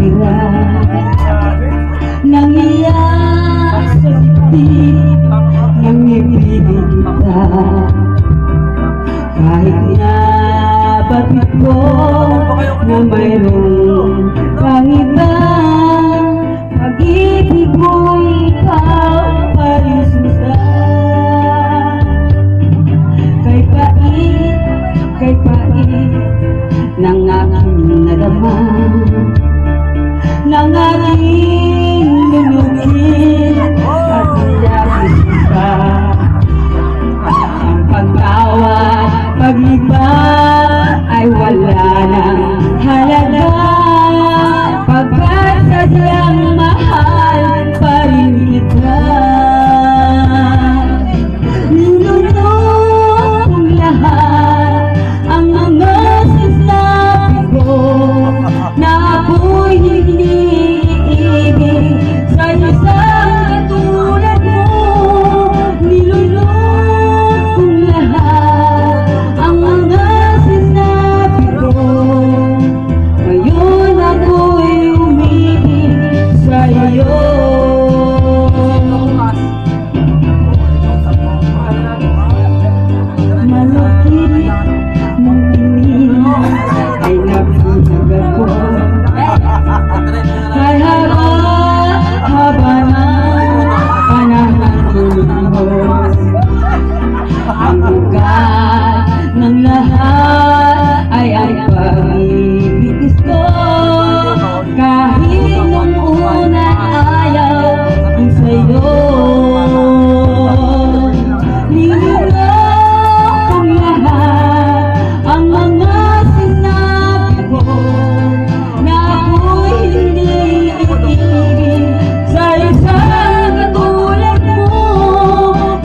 tira nangiyak sa dibdib ng ibigin kita. Kahit na batid ko na mayroong kang iba, pag-ibig mo ikaw pa rin susan. Kay pait ng aking nadama, ng aking lulungin at niyakis ka. Ang pagtawa, pag-iba ay wala nang halaga, pagkat sadyang mahal pa rin kita. Nilunod kong lahat ang mga sinabi ko na ako'y hindi iibig sa isang katulad mo. Nilunod kong lahat ang mga sinabi ko, ngayon ako'y umibig sa iyo. Malapit mong tingin ay nabubuga ko, kay haba na panahon mo. Ang ugat ng lahat ay pag-ibig ko, kahit nung una ayaw ang sa'yo. Nilunod kong lahat ang mga sinabi ko na ako'y hindi iibig sa isang katulad mo.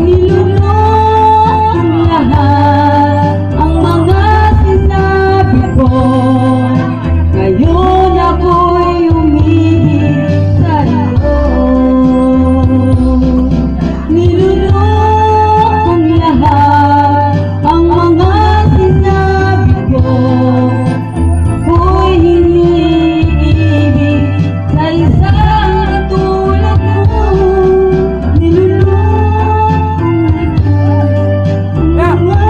Nilunod kong lahat ang mga sinabi ko, ngayon ako'y umibig sa iyo. Nilunod kong lahat ang mga sinabi ko, ako'y hindi iibig sa isang katulad mo. Nilunod kong lahat ang mga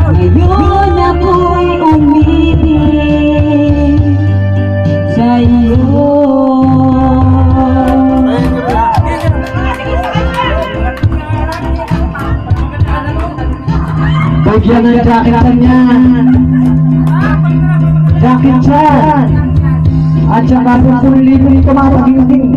ngayon ako'y umibig sa iyo. Bagyan ng jacket niya. Jacket siya. At saka 10,000 ito mga pagiging